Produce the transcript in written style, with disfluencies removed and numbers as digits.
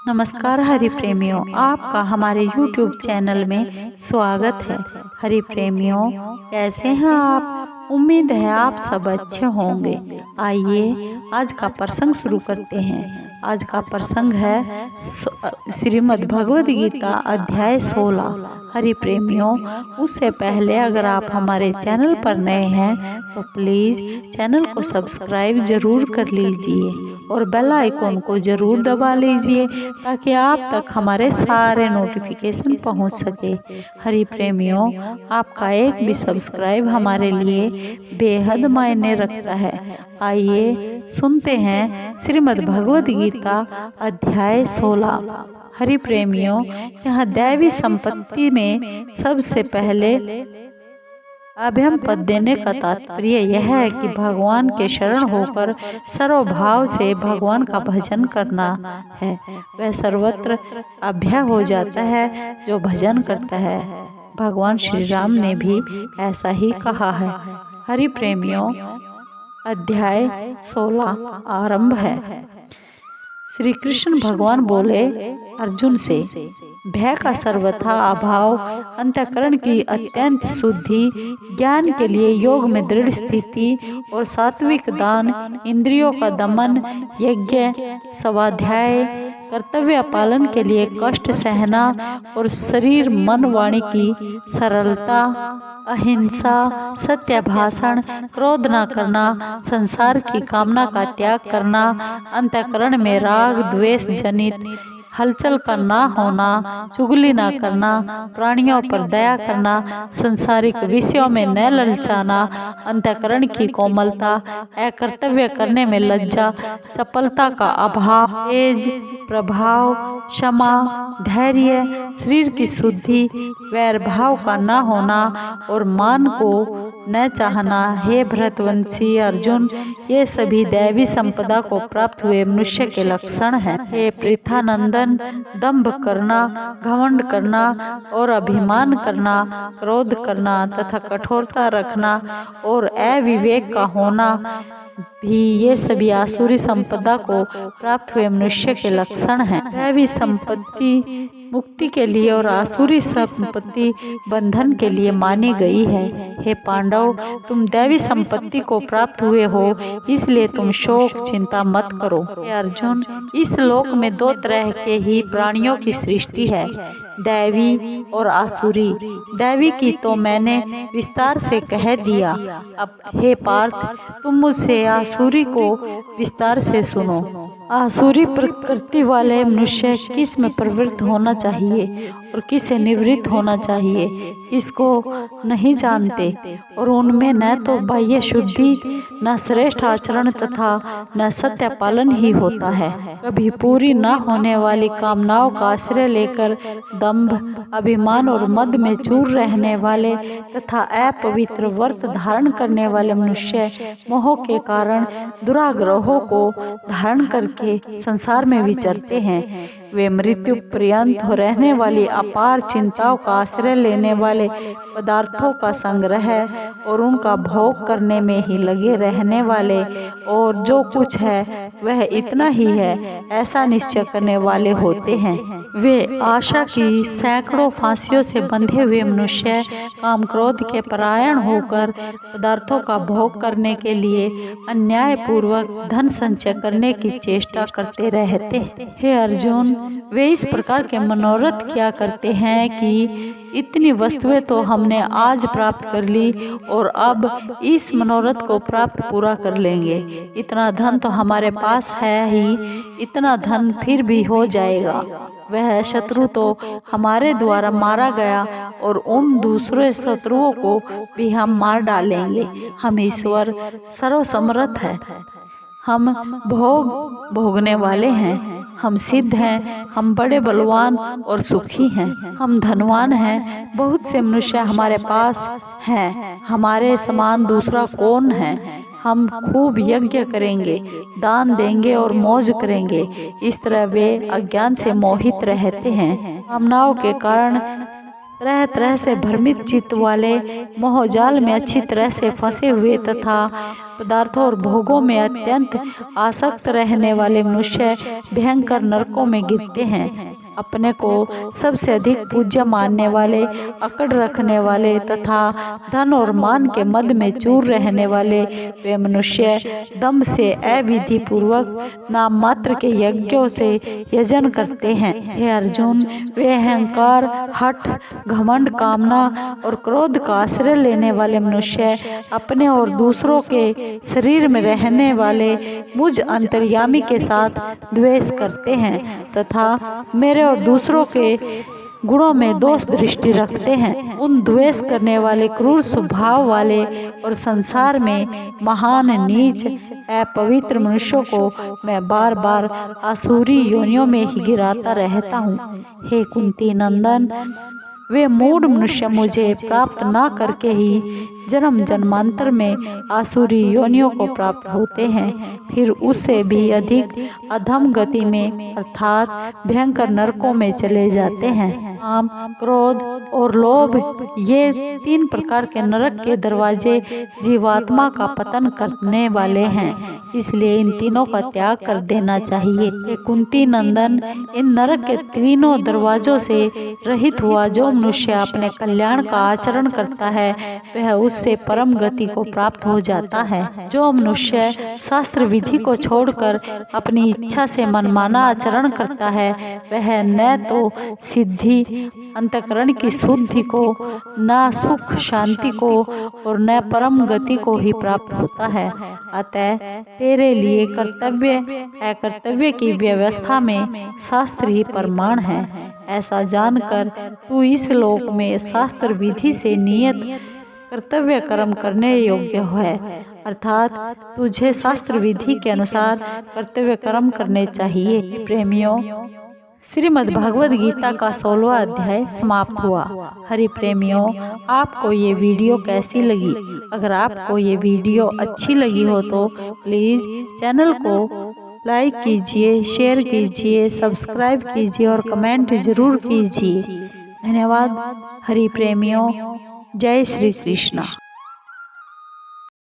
नमस्कार हरि प्रेमियों, आपका हमारे YouTube चैनल में स्वागत है। हरि प्रेमियों, कैसे हैं आप? उम्मीद है आप सब अच्छे होंगे। आइए आज का प्रसंग शुरू करते हैं। आज का प्रसंग है श्रीमद् भगवद गीता अध्याय 16। हरि प्रेमियों, उससे पहले अगर आप हमारे चैनल पर नए हैं तो प्लीज़ चैनल को सब्सक्राइब जरूर कर लीजिए और बेल आइकॉन को जरूर दबा लीजिए ताकि आप तक हमारे सारे नोटिफिकेशन पहुंच सके। हरि प्रेमियों, आपका एक भी सब्सक्राइब हमारे लिए बेहद मायने रखता है। आइए सुनते हैं श्रीमद् भगवद गीता अध्याय 16। हरि प्रेमियों, यहाँ दैवी संपत्ति में सबसे पहले अभयम पद देने का तात्पर्य यह है कि भगवान के शरण होकर सर्वभाव से भगवान का भजन करना है। वह सर्वत्र अभय हो जाता है जो भजन करता है। भगवान श्री राम ने भी ऐसा ही कहा है। हरि प्रेमियों, अध्याय 16 आरंभ है। श्री कृष्ण भगवान बोले अर्जुन से, भय का सर्वथा अभाव, अंतःकरण की अत्यंत शुद्धि, ज्ञान के लिए योग में दृढ़ स्थिति और सात्विक दान, इंद्रियों का दमन, यज्ञ, स्वाध्याय, कर्तव्य पालन के लिए कष्ट सहना और शरीर मन वाणी की सरलता, अहिंसा, सत्य भाषण, क्रोध न करना, संसार की कामना का त्याग करना, अंतःकरण में राग द्वेष जनित हलचल का ना होना, चुगली ना करना, प्राणियों पर दया करना, संसारिक विषयों में न ललचाना, अंतःकरण की कोमलता, अकर्तव्य करने में लज्जा, चपलता का अभाव, तेज, प्रभाव, क्षमा, धैर्य, शरीर की शुद्धि, वैर भाव का न होना और मान को न चाहना। हे भरतवंशी अर्जुन, ये सभी दैवी संपदा को प्राप्त हुए मनुष्य के लक्षण हैं। हे पृथानंदन, दंभ करना, घमंड करना और अभिमान करना, क्रोध करना तथा कठोरता रखना और अविवेक का होना भी ये सभी आसुरी संपदा को प्राप्त हुए मनुष्य के लक्षण हैं। दैवी संपत्ति मुक्ति के लिए और आसुरी संपत्ति बंधन के लिए मानी गई है। हे पांडव, तुम दैवी संपत्ति को प्राप्त हुए हो, इसलिए तुम शोक चिंता मत करो। हे अर्जुन, इस लोक में दो तरह के ही प्राणियों की सृष्टि है, दैवी और आसुरी। दैवी की तो मैंने विस्तार से कह दिया। अब हे पार्थ, तुम मुझसे आसुरी को विस्तार से सुनो। आसुरी प्रकृति वाले मनुष्य किस में प्रवृत्त होना चाहिए और किसे निवृत्त होना चाहिए, इसको नहीं जानते और उनमें न तो बाह्य शुद्धि, न श्रेष्ठ आचरण तथा न सत्य पालन ही होता है। कभी पूरी न होने वाली कामनाओं का आश्रय लेकर दंभ, अभिमान और मद में चूर रहने वाले तथा अपवित्र व्रत धारण करने वाले मनुष्य मोह के कारण दुराग्रहों को धारण करके संसार में विचरते हैं। वे मृत्यु पर्यंत रहने वाली अपार चिंताओं का आश्रय लेने वाले पदार्थों का संग्रह और उनका भोग करने में ही लगे रहने वाले और जो कुछ है वह इतना ही है ऐसा निश्चय करने वाले होते हैं। वे आशा की सैकड़ों फांसियों से बंधे हुए मनुष्य काम क्रोध के परायण होकर पदार्थों का भोग करने के लिए अन्याय पूर्वक धन संचय करने की चेष्टा करते रहते हैं। हे अर्जुन, वे इस प्रकार के मनोरथ किया करते हैं कि इतनी वस्तुएं तो हमने आज प्राप्त कर ली और अब इस मनोरथ को प्राप्त पूरा कर लेंगे। इतना धन तो हमारे पास है ही, इतना धन फिर भी हो जाएगा। वह शत्रु तो हमारे द्वारा मारा गया और उन दूसरे शत्रुओं को भी हम मार डालेंगे। हम ईश्वर सर्वसमर्थ है, हम भोग भोगने वाले हैं, हम सिद्ध हैं, हम बड़े बलवान और सुखी हैं, हम धनवान हैं। बहुत से मनुष्य हमारे पास हैं, हमारे समान दूसरा कौन है। हम खूब यज्ञ करेंगे, दान देंगे और मौज करेंगे। इस तरह वे अज्ञान से मोहित रहते हैं। कामनाओं के कारण तरह तरह से भ्रमित चित्त वाले मोहजाल में अच्छी तरह से फंसे हुए तथा पदार्थों और भोगों में अत्यंत आसक्त रहने वाले मनुष्य भयंकर नरकों में गिरते हैं। अपने को सबसे अधिक पूज्य मानने वाले, अकड़ रखने वाले तथा धन और मान के मद में चूर रहने वाले वे मनुष्य दम से अविधि पूर्वक नाम मात्र के यज्ञों से यजन करते हैं। हे अर्जुन, वे अहंकार, हठ, घमंड, कामना और क्रोध का आश्रय लेने वाले मनुष्य अपने और दूसरों के शरीर में रहने वाले मुझ अंतर्यामी के साथ द्वेष करते हैं तथा मेरे और दूसरों के गुणों में दोष दृष्टि रखते हैं। उन द्वेष करने वाले, क्रूर स्वभाव वाले और संसार में महान, नीच, अपवित्र मनुष्यों को मैं बार बार आसुरी योनियों में ही गिराता रहता हूँ। हे कुंती नंदन, वे मूढ़ मनुष्य मुझे प्राप्त ना करके ही जन्म जन्मांतर में आसुरी योनियों को प्राप्त होते हैं, फिर उससे भी अधिक अधम गति में अर्थात भयंकर नरकों में चले जाते हैं। काम, क्रोध और लोभ, ये 3 प्रकार के नरक के दरवाजे जीवात्मा का पतन करने वाले हैं, इसलिए इन तीनों का त्याग कर देना चाहिए। कुंती नंदन, इन नरक के तीनों दरवाजों से रहित हुआ जो मनुष्य अपने कल्याण का आचरण करता है वह उससे परम गति को प्राप्त हो जाता है। जो मनुष्य शास्त्र विधि को छोड़कर अपनी इच्छा से मनमाना आचरण करता है वह न तो सिद्धि, अंतःकरण की शुद्धि को, न सुख शांति को और न परम गति को ही प्राप्त होता है। अतः तेरे लिए कर्तव्य अकर्तव्य की व्यवस्था में शास्त्र ही प्रमाण है। ऐसा जानकर तू इस लोक में शास्त्र विधि से नियत कर्तव्य कर्म करने योग्य है, अर्थात तुझे शास्त्र विधि के अनुसार कर्तव्य कर्म करने चाहिए। प्रेमियों, श्रीमद् भागवत गीता का 16वां अध्याय समाप्त हुआ। हरि प्रेमियों, आपको ये वीडियो कैसी लगी? अगर आपको ये वीडियो अच्छी लगी हो तो प्लीज़ चैनल को लाइक कीजिए, शेयर कीजिए, सब्सक्राइब कीजिए और कमेंट जरूर कीजिए। धन्यवाद। हरि प्रेमियों, जय श्री कृष्ण।